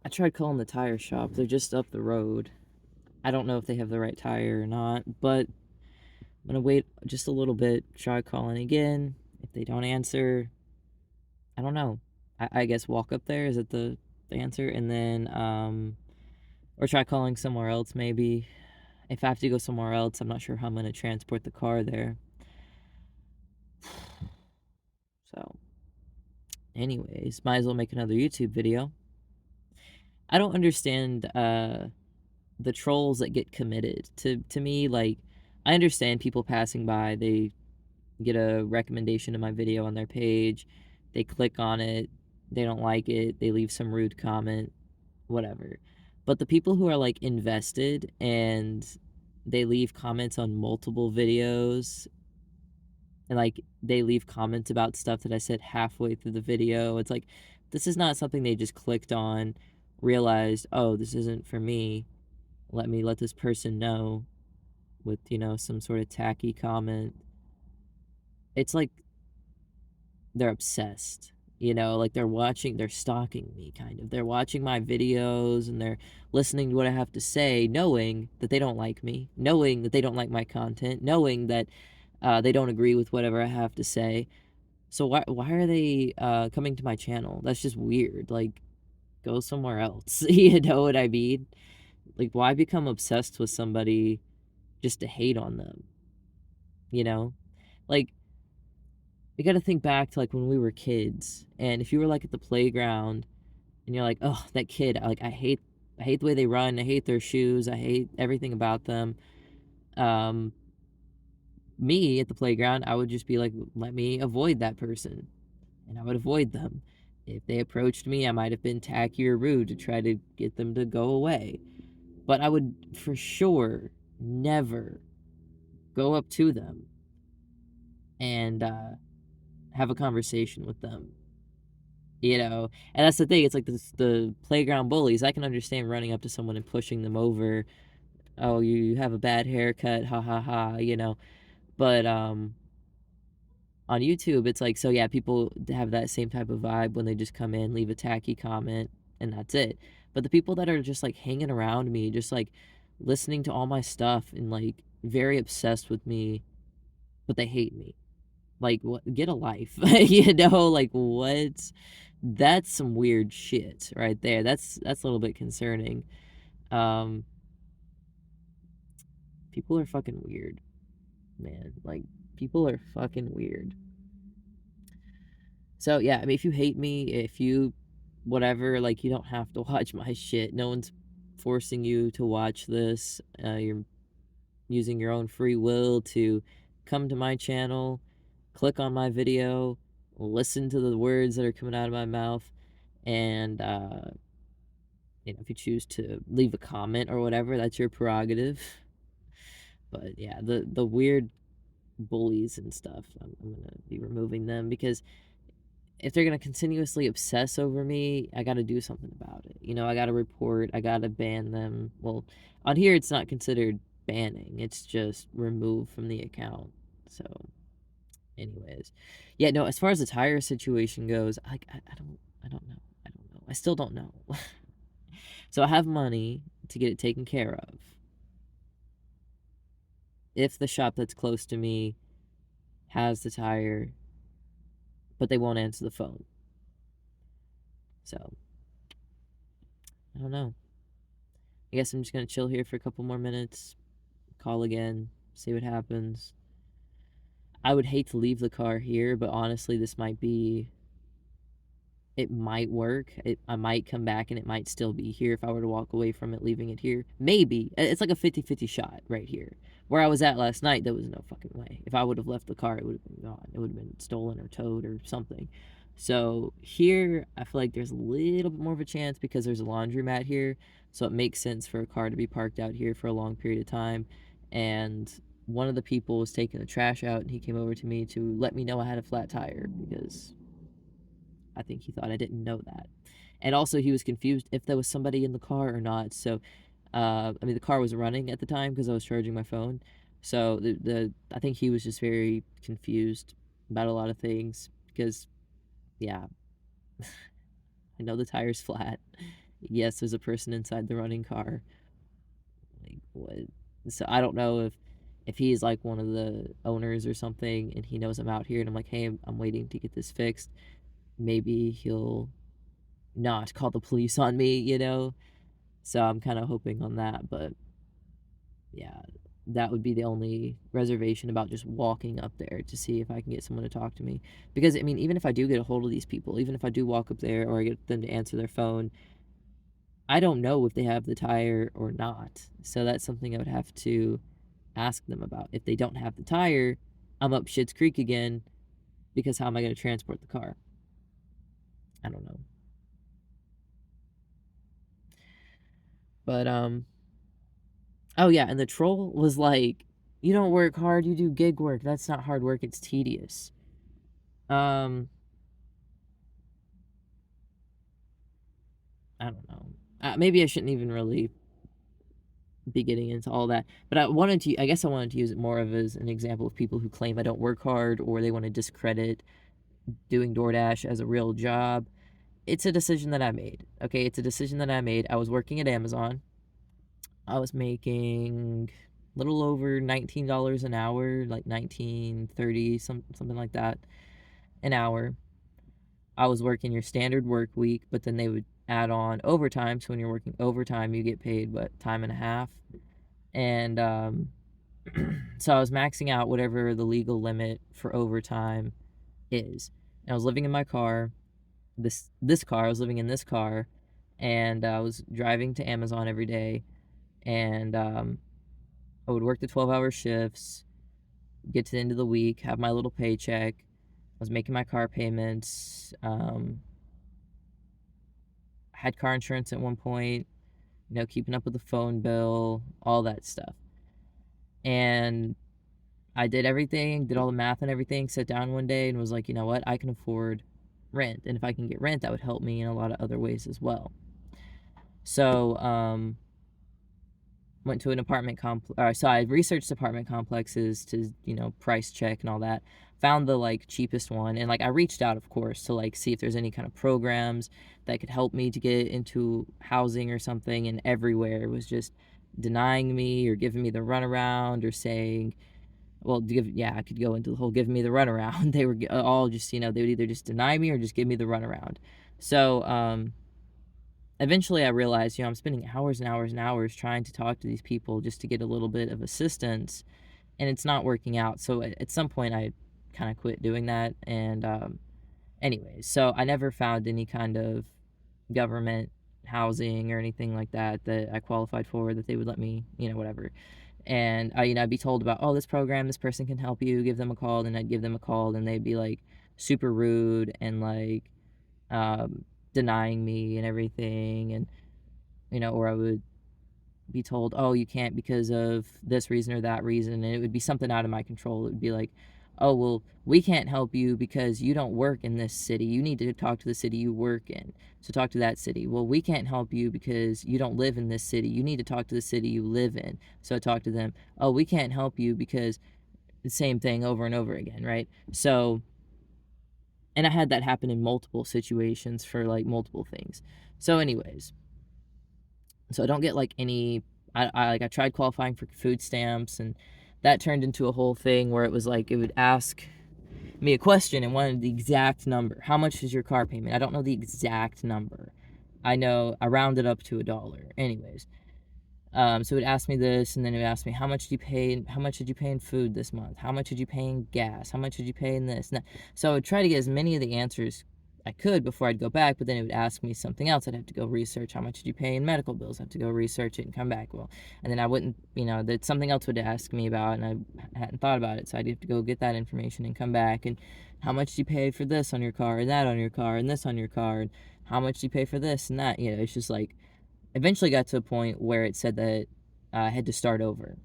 I tried calling the tire shop. They're just up the road. I don't know if they have the right tire or not, but I'm gonna wait just a little bit, try calling again. If they don't answer, I don't know. I guess walk up there, is it the answer? And then or try calling somewhere else maybe. If I have to go somewhere else, I'm not sure how I'm gonna transport the car there. So anyways, might as well make another YouTube video. I don't understand the trolls that get committed. To me, like, I understand people passing by, they get a recommendation of my video on their page, they click on it, they don't like it, they leave some rude comment, whatever. But the people who are like invested and they leave comments on multiple videos, and like they leave comments about stuff that I said halfway through the video, it's like this is not something they just clicked on, realized, oh, this isn't for me, let me let this person know with, some sort of tacky comment. It's like they're obsessed, like they're stalking me kind of. They're watching my videos and they're listening to what I have to say, knowing that they don't like me, knowing that they don't like my content, knowing that they don't agree with whatever I have to say. So why are they coming to my channel? That's just weird. Like, go somewhere else. You know what I mean? Like, why become obsessed with somebody just to hate on them? You know, like, you got to think back to like when we were kids, and if you were like at the playground and you're like, oh, that kid, like I hate the way they run, I hate their shoes, I hate everything about them. um Me at the playground, I would just be like, let me avoid that person, and I would avoid them. If they approached me, I might have been tacky or rude to try to get them to go away, but I would for sure never go up to them and have a conversation with them. And that's the thing, it's like the playground bullies. I can understand running up to someone and pushing them over. Oh, you have a bad haircut, ha ha ha, but on YouTube it's like, so yeah, people have that same type of vibe when they just come in, leave a tacky comment, and that's it. But the people that are just like hanging around me, just like listening to all my stuff and like very obsessed with me, but they hate me. Like, what? Get a life. Like, what? That's some weird shit right there. That's a little bit concerning. Um, People are fucking weird, man. Like, people are fucking weird. So yeah, I mean, if you hate me, if you whatever, like, you don't have to watch my shit. No one's forcing you to watch this. You're using your own free will to come to my channel, click on my video, listen to the words that are coming out of my mouth, and if you choose to leave a comment or whatever, that's your prerogative. But yeah, the weird bullies and stuff, I'm gonna be removing them, because if they're gonna continuously obsess over me, I gotta do something about it. I gotta report, I gotta ban them. Well, on here it's not considered banning, it's just removed from the account. So anyways, yeah, no, as far as the tire situation goes, I don't know. I still don't know. So I have money to get it taken care of if the shop that's close to me has the tire, but they won't answer the phone. So I don't know. I guess I'm just gonna chill here for a couple more minutes, call again, see what happens. I would hate to leave the car here, but honestly, it might work. I might come back and it might still be here if I were to walk away from it, leaving it here. Maybe. It's like a 50-50 shot right here. Where I was at last night, there was no fucking way. If I would have left the car, it would have been gone. It would have been stolen or towed or something. So here, I feel like there's a little bit more of a chance because there's a laundromat here. So it makes sense for a car to be parked out here for a long period of time. And one of the people was taking the trash out, and he came over to me to let me know I had a flat tire, because I think he thought I didn't know that. And also, he was confused if there was somebody in the car or not. So, I mean, the car was running at the time because I was charging my phone. So I think he was just very confused about a lot of things because, yeah, I know the tire's flat. yes, there's a person inside the running car. Like, what? So I don't know if he's like one of the owners or something and he knows I'm out here and I'm like, hey, I'm waiting to get this fixed. Maybe he'll not call the police on me, you know? So I'm kind of hoping on that, but yeah, that would be the only reservation about just walking up there to see if I can get someone to talk to me. Because, I mean, even if I do get a hold of these people, even if I do walk up there or I get them to answer their phone, I don't know if they have the tire or not. So that's something I would have to ask them about. If they don't have the tire, I'm up Shit's Creek again because how am I going to transport the car? I don't know. But, oh yeah, and the troll was like, you don't work hard, you do gig work. That's not hard work, it's tedious. Um, I don't know. Maybe I shouldn't even really be getting into all that. But I guess I wanted to use it more of as an example of people who claim I don't work hard or they want to discredit doing DoorDash as a real job. It's a decision that I made. Okay, it's a decision that I made. I was working at Amazon. I was making a little over $19 an hour, like 19.30, something like that, an hour. I was working your standard work week, but then they would add on overtime. So when you're working overtime, you get paid what, time and a half. And so I was maxing out whatever the legal limit for overtime is. And I was living in my car. This car, I was living in this car, and I was driving to Amazon every day, and I would work the 12-hour shifts, get to the end of the week, have my little paycheck. I was making my car payments. Had car insurance at one point, keeping up with the phone bill, all that stuff. And I did everything, did all the math and everything, sat down one day and was like, you know what, I can afford rent. And if I can get rent, that would help me in a lot of other ways as well. So, went to an apartment complex. So I researched apartment complexes to, price check and all that. Found the like cheapest one, and like I reached out, of course, to like see if there's any kind of programs that could help me to get into housing or something. And everywhere was just denying me or giving me the runaround or saying, well, I could go into the whole giving me the runaround. They were all just, they would either just deny me or just give me the runaround. So, eventually I realized, I'm spending hours and hours and hours trying to talk to these people just to get a little bit of assistance, and it's not working out. So at some point I kind of quit doing that. And anyways, so I never found any kind of government housing or anything like that that I qualified for that they would let me, whatever. And I'd be told about, oh, this program, this person can help you, give them a call. And I'd give them a call and they'd be like super rude and like denying me and everything. And or I would be told, oh, you can't because of this reason or that reason. And it would be something out of my control. It would be like, oh, well, we can't help you because you don't work in this city. You need to talk to the city you work in. So talk to that city. Well, we can't help you because you don't live in this city. You need to talk to the city you live in. So I talk to them. Oh, we can't help you because the same thing over and over again, right? So, and I had that happen in multiple situations for like multiple things. So, anyways, so I don't get like any. I tried qualifying for food stamps, and that turned into a whole thing where it was like it would ask me a question and wanted the exact number. How much is your car payment? I don't know the exact number. I know I rounded up to $1. Anyways, so it would ask me this, and then it would ask me how much did you pay? How much did you pay in food this month? How much did you pay in gas? How much did you pay in this? And that. So I would try to get as many of the answers I could before I'd go back, but then it would ask me something else. I'd have to go research how much did you pay in medical bills. I'd have to go research it and come back. Well, and then I wouldn't, that something else would ask me about, and I hadn't thought about it, so I'd have to go get that information and come back. And how much do you pay for this on your car, and that on your car, and this on your car, and how much do you pay for this and that? It's just like eventually got to a point where it said that I had to start over.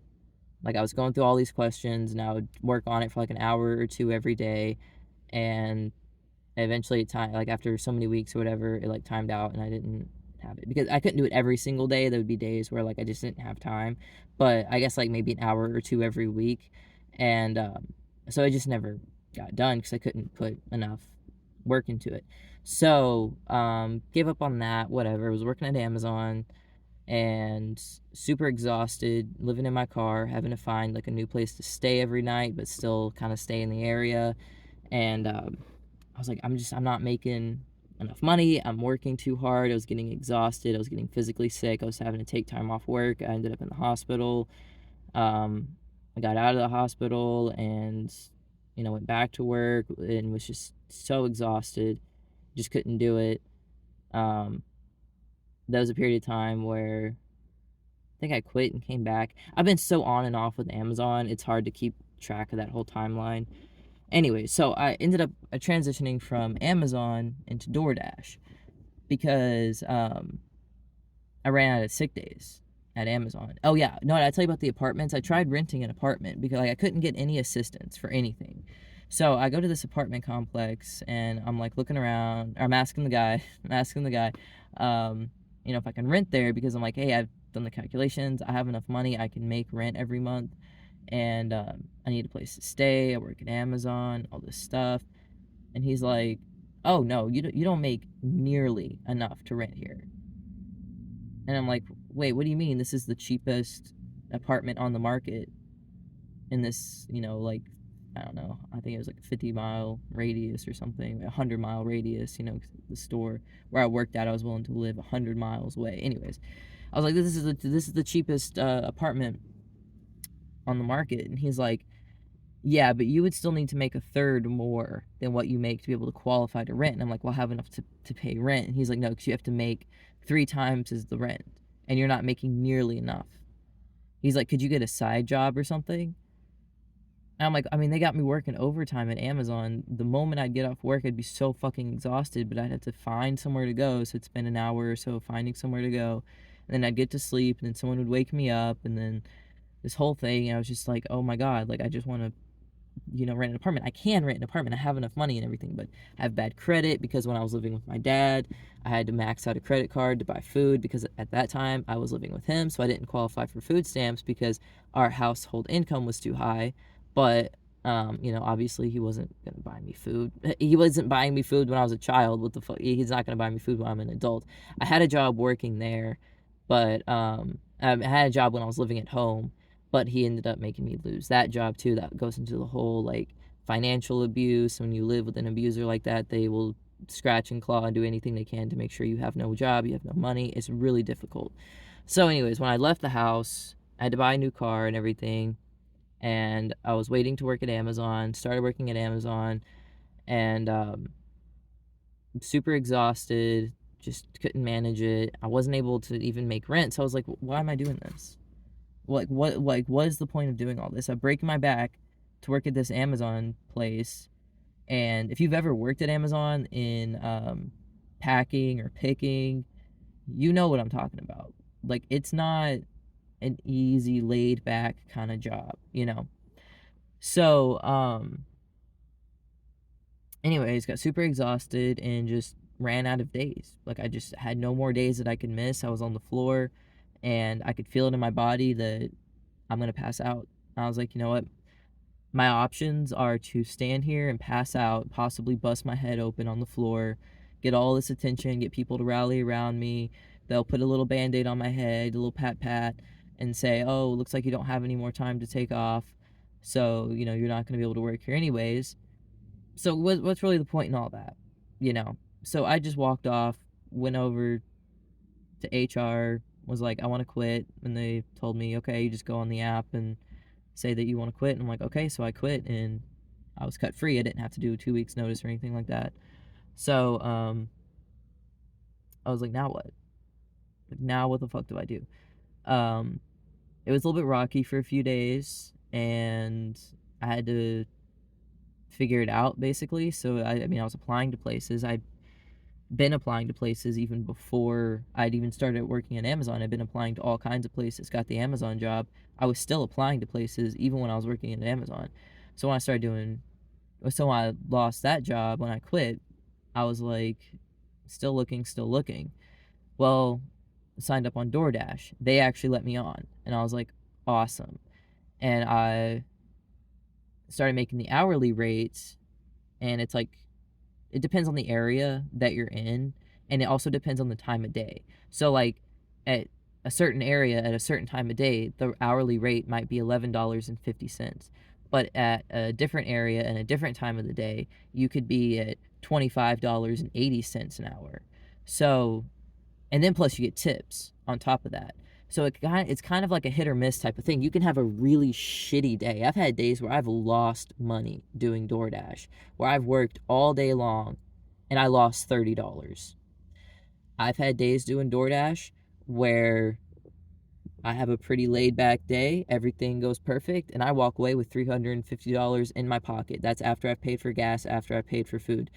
Like I was going through all these questions and I would work on it for like an hour or two every day, and eventually like after so many weeks or whatever, it like timed out and I didn't have it because I couldn't do it every single day. There would be days where like I just didn't have time, but I guess like maybe an hour or two every week. And so I just never got done because I couldn't put enough work into it. So, gave up on that, whatever. I was working at Amazon and super exhausted, living in my car, having to find like a new place to stay every night, but still kind of stay in the area. And I was like, I'm not making enough money. I'm working too hard. I was getting exhausted. I was getting physically sick. I was having to take time off work. I ended up in the hospital. Um, I got out of the hospital and, went back to work and was just so exhausted. Just couldn't do it. Um, that was a period of time where I think I quit and came back. I've been so on and off with Amazon, it's hard to keep track of that whole timeline. Anyway, so I ended up transitioning from Amazon into DoorDash because I ran out of sick days at Amazon. Oh yeah, no, I tell you about the apartments. I tried renting an apartment because like I couldn't get any assistance for anything. So I go to this apartment complex and I'm like looking around. Or I'm asking the guy. I'm asking the guy, if I can rent there because I'm like, hey, I've done the calculations. I have enough money. I can make rent every month, and I need a place to stay. I work at Amazon. All this stuff, and he's like, oh no, you don't make nearly enough to rent here. And I'm like, wait, what do you mean? This is the cheapest apartment on the market in this, like, I don't know, I think it was like a 50-mile radius or something, a 100-mile radius, the store where I worked at, I was willing to live 100 miles away. Anyways, I was like, this is the cheapest apartment on the market. And he's like, yeah, but you would still need to make a third more than what you make to be able to qualify to rent. And I'm like, well, I have enough to pay rent. And he's like, no, because you have to make 3 times as the rent, and you're not making nearly enough. He's like, could you get a side job or something? And I'm like, I mean, they got me working overtime at Amazon. The moment I'd get off work, I'd be so fucking exhausted, but I'd have to find somewhere to go. So it'd spend an hour or so finding somewhere to go. And then I'd get to sleep, and then someone would wake me up, and then this whole thing. And I was just like, oh my God, like, I just want to rent an apartment. I can rent an apartment. I have enough money and everything, but I have bad credit because when I was living with my dad, I had to max out a credit card to buy food because at that time I was living with him, so I didn't qualify for food stamps because our household income was too high. But obviously he wasn't gonna buy me food. He wasn't buying me food when I was a child. What the fuck? He's not gonna buy me food when I'm an adult. I had a job working there, but I had a job when I was living at home, but he ended up making me lose that job too. That goes into the whole like financial abuse. When you live with an abuser like that, they will scratch and claw and do anything they can to make sure you have no job, you have no money. It's really difficult. So anyways, when I left the house, I had to buy a new car and everything, and I was waiting to work at Amazon, started working at Amazon, and super exhausted, just couldn't manage it. I wasn't able to even make rent, so I was like, why am I doing this? What is the point of doing all this? I'm breaking my back to work at this Amazon place. And if you've ever worked at Amazon in packing or picking, you know what I'm talking about. Like, it's not an easy, laid back kind of job. So anyways, got super exhausted and just ran out of days. Like, I just had no more days that I could miss. I was on the floor and I could feel it in my body that I'm gonna pass out. I was like, you know what? My options are to stand here and pass out, possibly bust my head open on the floor, get all this attention, get people to rally around me. They'll put a little band-aid on my head, a little pat pat, and say, oh, looks like you don't have any more time to take off. So, you're not gonna be able to work here anyways. So what's really the point in all that? So I just walked off, went over to HR, was like, I want to quit, and they told me, okay, you just go on the app and say that you want to quit. And I'm like, okay. So I quit and I was cut free. I didn't have to do a 2 weeks notice or anything like that. So I was like, now what? Like, now what the fuck do I do? It was a little bit rocky for a few days, and I had to figure it out basically. So I mean, I was applying to places. I'd been applying to places even before I'd even started working at Amazon. I'd been applying to all kinds of places, got the Amazon job. I was still applying to places even when I was working at Amazon. So when I lost that job, when I quit, I was like, still looking, still looking. Well, I signed up on DoorDash. They actually let me on, and I was like, awesome. And I started making the hourly rates, and it depends on the area that you're in, and it also depends on the time of day. So like at a certain area at a certain time of day, the hourly rate might be $11.50. But at a different area and a different time of the day, you could be at $25.80 an hour. So, and then plus you get tips on top of that. So it's kind of like a hit or miss type of thing. You can have a really shitty day. I've had days where I've lost money doing DoorDash, where I've worked all day long and I lost $30. I've had days doing DoorDash where I have a pretty laid back day, everything goes perfect, and I walk away with $350 in my pocket. That's after I've paid for gas, after I've paid for food.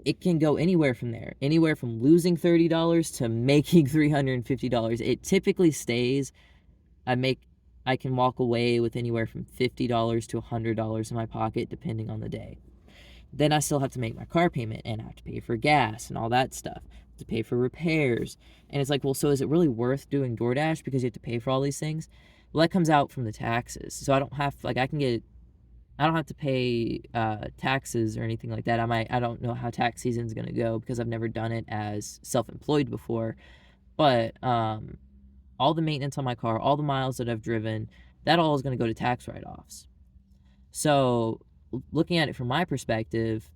It can go anywhere from there, anywhere from losing $30 to making $350. It typically stays, I can walk away with anywhere from $50 to $100 in my pocket, depending on the day. Then I still have to make my car payment, and I have to pay for gas and all that stuff, to pay for repairs. And it's like, well, so is it really worth doing DoorDash because you have to pay for all these things? Well, that comes out from the taxes. So I don't have, like, I don't have to pay taxes or anything like that. I don't know how tax season's going to go because I've never done it as self-employed before. But all the maintenance on my car, all the miles that I've driven, that all is going to go to tax write-offs. So looking at it from my perspective,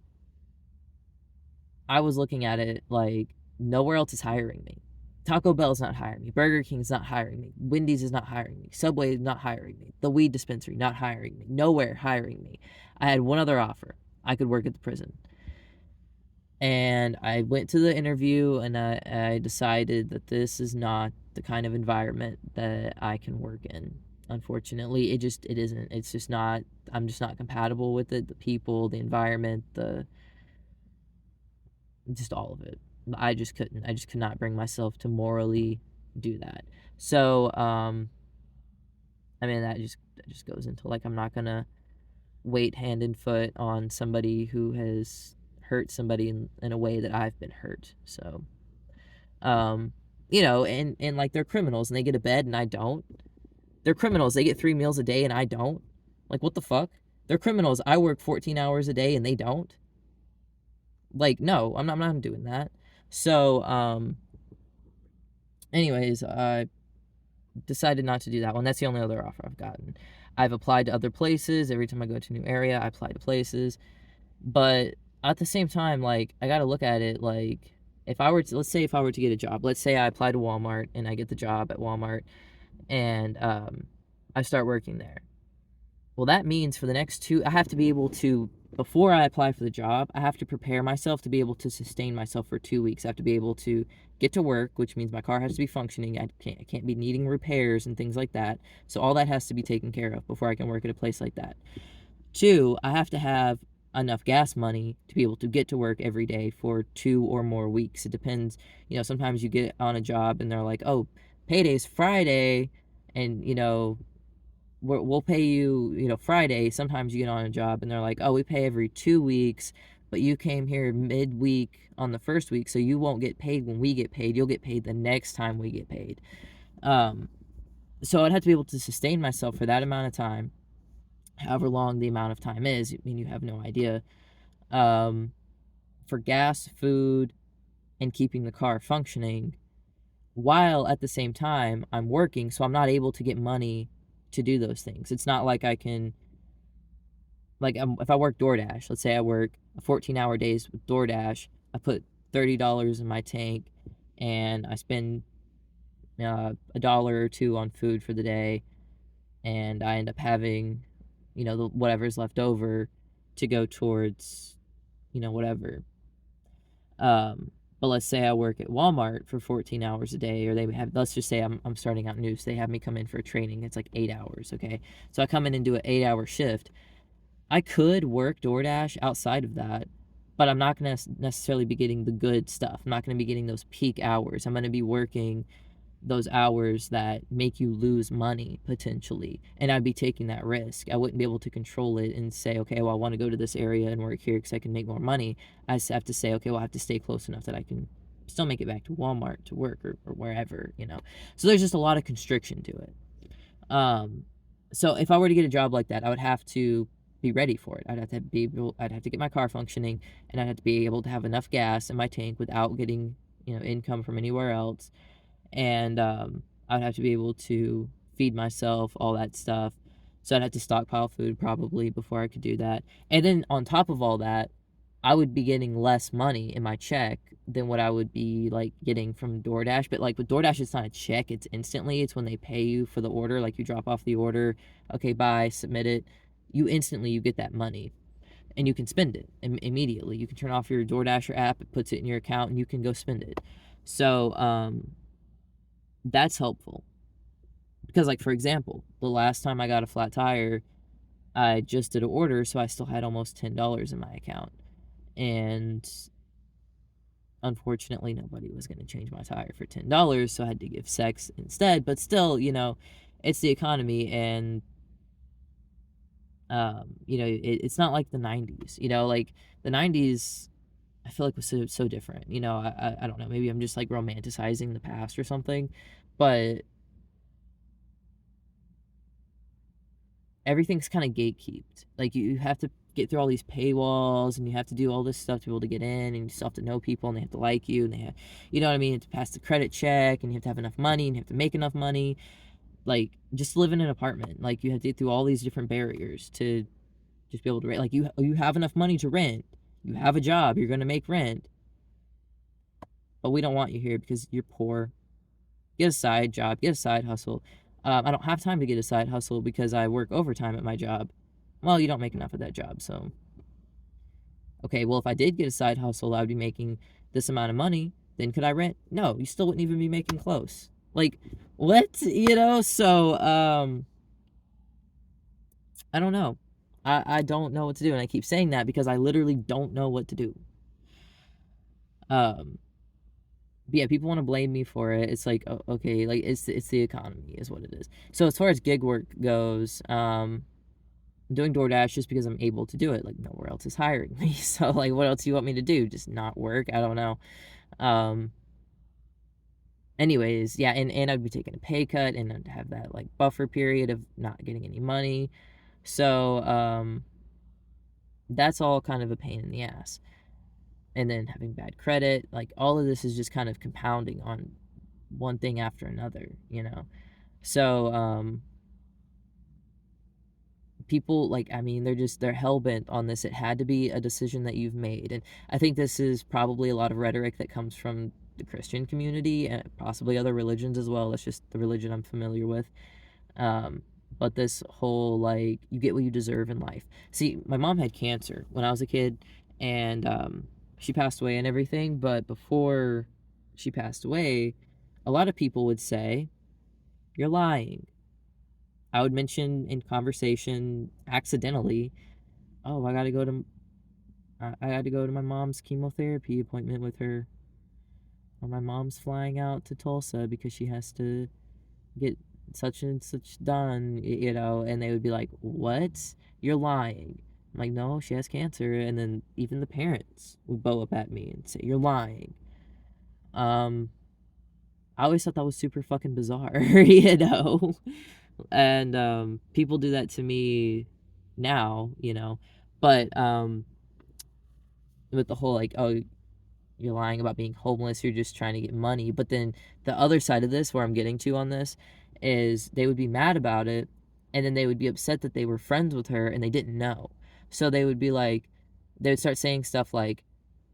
I was looking at it like nowhere else is hiring me. Taco Bell's not hiring me. Burger King's not hiring me. Wendy's is not hiring me. Subway is not hiring me. The weed dispensary not hiring me. Nowhere hiring me. I had one other offer. I could work at the prison. And I went to the interview and I decided that this is not the kind of environment that I can work in. Unfortunately, it isn't. It's just not, I'm just not compatible with it. The people, the environment, just all of it. I just could not bring myself to morally do that. So, I mean, that just goes into, like, I'm not gonna wait hand and foot on somebody who has hurt somebody in a way that I've been hurt. So, and like, they're criminals and they get a bed and I don't. They're criminals. They get 3 meals a day and I don't. Like, what the fuck? They're criminals. I work 14 hours a day and they don't. Like, no, I'm not doing that. So, anyways, I decided not to do that one. That's the only other offer I've gotten. I've applied to other places. Every time I go to a new area, I apply to places. But at the same time, like, I got to look at it like, let's say if I were to get a job, let's say I apply to Walmart and I get the job at Walmart and I start working there. Well, that means for the next I have to be able to, before I apply for the job, I have to prepare myself to be able to sustain myself for 2 weeks. I have to be able to get to work, which means my car has to be functioning. I can't be needing repairs and things like that. So all that has to be taken care of before I can work at a place like that. 2, I have to have enough gas money to be able to get to work every day for 2 or more weeks. It depends. Sometimes you get on a job and they're like, oh, payday's Friday, and we'll pay you, Friday. Sometimes you get on a job and they're like, oh, we pay every 2 weeks, but you came here midweek on the first week, so you won't get paid when we get paid. You'll get paid the next time we get paid. So I'd have to be able to sustain myself for that amount of time, however long the amount of time is. I mean, you have no idea. For gas, food, and keeping the car functioning, while at the same time I'm working, so I'm not able to get money to do those things. It's not like I can, like, if I work DoorDash, let's say I work 14-hour days with DoorDash, I put $30 in my tank and I spend $1 or $2 on food for the day, and I end up having whatever's left over to go towards whatever. But let's say I work at Walmart for 14 hours a day, or let's just say I'm starting out new, so they have me come in for a training. It's like 8 hours, okay? So I come in and do an 8-hour shift. I could work DoorDash outside of that, but I'm not going to necessarily be getting the good stuff. I'm not going to be getting those peak hours. I'm going to be working those hours that make you lose money potentially, and I'd be taking that risk. I wouldn't be able to control it and say, okay, well, I want to go to this area and work here because I can make more money. I just have to say, okay, well, I have to stay close enough that I can still make it back to Walmart to work or wherever. So there's just a lot of constriction to it. So if I were to get a job like that, I would have to be ready for it. I'd have to get my car functioning, and I'd have to be able to have enough gas in my tank without getting, income from anywhere else. And I'd have to be able to feed myself, all that stuff. So I'd have to stockpile food probably before I could do that. And then on top of all that, I would be getting less money in my check than what I would be like getting from DoorDash. But like with DoorDash, it's not a check, it's instantly. It's when they pay you for the order. Like you drop off the order, okay, bye, submit it. You get that money and you can spend it immediately. You can turn off your DoorDasher app, it puts it in your account, and you can go spend it. So that's helpful. Because like for example, the last time I got a flat tire, I just did an order, so I still had almost $10 in my account. And unfortunately, nobody was going to change my tire for $10, so I had to give sex instead. But still, it's the economy, and it's not like the 90s. Like the 90s, I feel like was so different. I don't know. Maybe I'm just like romanticizing the past or something, but everything's kind of gatekeeped. Like you have to get through all these paywalls, and you have to do all this stuff to be able to get in, and you still have to know people, and they have to like you, and they have, you know what I mean, to pass the credit check, and you have to have enough money, and you have to make enough money. Like just live in an apartment, like you have to get through all these different barriers to just be able to rent. Like you have enough money to rent, you have a job, you're going to make rent, but we don't want you here because you're poor. Get a side job, get a side hustle. I don't have time to get a side hustle because I work overtime at my job. Well, you don't make enough of that job, so okay, well, if I did get a side hustle, I would be making this amount of money. Then could I rent? No, you still wouldn't even be making close. Like, what? So, I don't know. I don't know what to do. And I keep saying that because I literally don't know what to do. But yeah, people want to blame me for it. It's like, okay, like it's the economy is what it is. So as far as gig work goes, doing DoorDash just because I'm able to do it. Like nowhere else is hiring me. So like what else do you want me to do? Just not work? I don't know. Anyways, yeah, and I'd be taking a pay cut, and I'd have that like buffer period of not getting any money. So that's all kind of a pain in the ass. And then having bad credit, like all of this is just kind of compounding on one thing after another. So people, like, I mean, they're hell-bent on this. It had to be a decision that you've made. And I think this is probably a lot of rhetoric that comes from the Christian community and possibly other religions as well. That's just the religion I'm familiar with. But this whole like you get what you deserve in life. See, my mom had cancer when I was a kid, and she passed away and everything. But before she passed away, a lot of people would say, "You're lying." I would mention in conversation accidentally, "Oh, I got to go to my mom's chemotherapy appointment with her, or my mom's flying out to Tulsa because she has to get such and such done," and they would be like, "What? You're lying." I'm like, "No, she has cancer." And then even the parents would bow up at me and say, "You're lying." Um, I always thought that was super fucking bizarre, And people do that to me now. But with the whole like, oh, you're lying about being homeless, you're just trying to get money. But then the other side of this, where I'm getting to on this, is they would be mad about it, and then they would be upset that they were friends with her and they didn't know. So they would be like, they would start saying stuff like,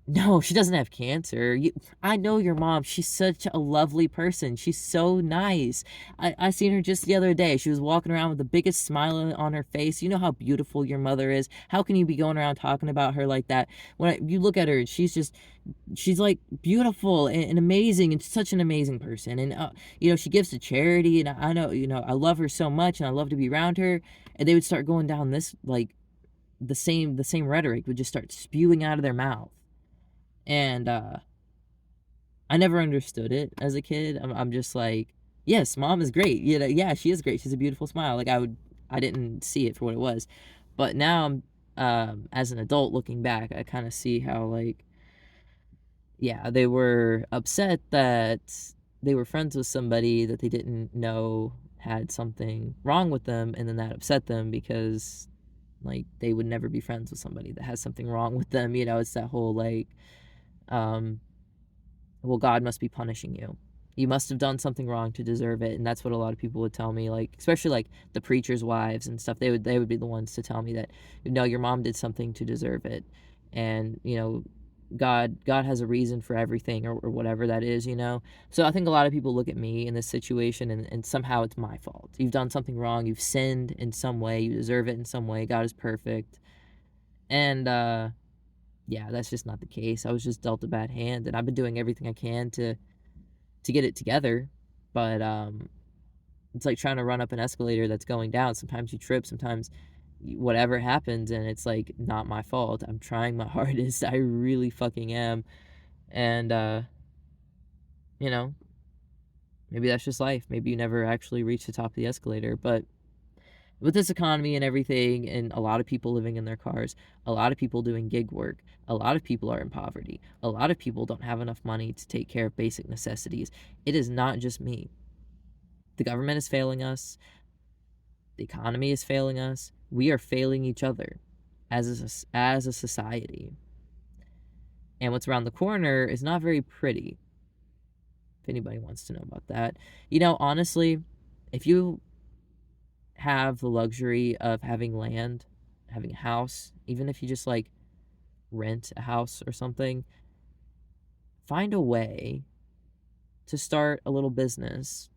"No, she doesn't have cancer. I know your mom. She's such a lovely person. She's so nice. I seen her just the other day. She was walking around with the biggest smile on her face. You know how beautiful your mother is. How can you be going around talking about her like that? You look at her, she's like beautiful and amazing, and such an amazing person. And she gives to charity, and I know, I love her so much, and I love to be around her." And they would start going down this like the same rhetoric would just start spewing out of their mouth. And I never understood it as a kid. I'm just like, yes, mom is great. Yeah, she is great. She's a beautiful smile. Like I didn't see it for what it was, but now I'm as an adult looking back, I kind of see how like, yeah, they were upset that they were friends with somebody that they didn't know had something wrong with them, and then that upset them because Like, they would never be friends with somebody that has something wrong with them, you know? It's that whole, like, um, well, God must be punishing you. You must have done something wrong to deserve it, and that's what a lot of people would tell me, like, especially, like, the preachers' wives and stuff. They would be the ones to tell me that, "No, your mom did something to deserve it, and, you know, God has a reason for everything," or whatever that is, you know? So I think a lot of people look at me in this situation, and somehow it's my fault. You've done something wrong, you've sinned in some way, you deserve it in some way, God is perfect, and, yeah, that's just not the case. I was just dealt a bad hand, and I've been doing everything I can to get it together, but, it's like trying to run up an escalator that's going down. Sometimes you trip, sometimes whatever happens, and it's, like, not my fault. I'm trying my hardest, I really fucking am, and, you know, maybe that's just life. Maybe you never actually reach the top of the escalator, but with this economy and everything, and a lot of people living in their cars, a lot of people doing gig work, a lot of people are in poverty, a lot of people don't have enough money to take care of basic necessities. It is not just me. The government is failing us, the economy is failing us, we are failing each other as a society. And what's around the corner is not very pretty, if anybody wants to know about that. You know, honestly, if you have the luxury of having land, having a house, even if you just like rent a house or something, find a way to start a little business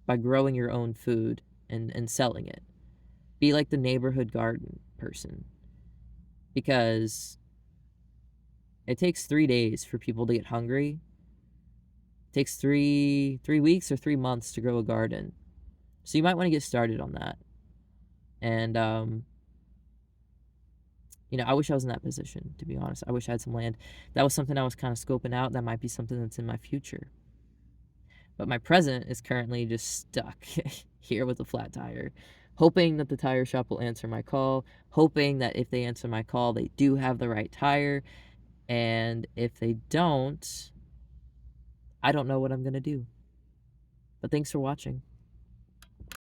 by growing your own food and selling it. Be like the neighborhood garden person, because it takes 3 days for people to get hungry. It takes three weeks or 3 months to grow a garden. So you might want to get started on that. And you know, I wish I was in that position, to be honest. I wish I had some land. That was something I was kind of scoping out. That might be something that's in my future. But my present is currently just stuck here with a flat tire, hoping that the tire shop will answer my call, hoping that if they answer my call, they do have the right tire. And if they don't, I don't know what I'm going to do. But thanks for watching.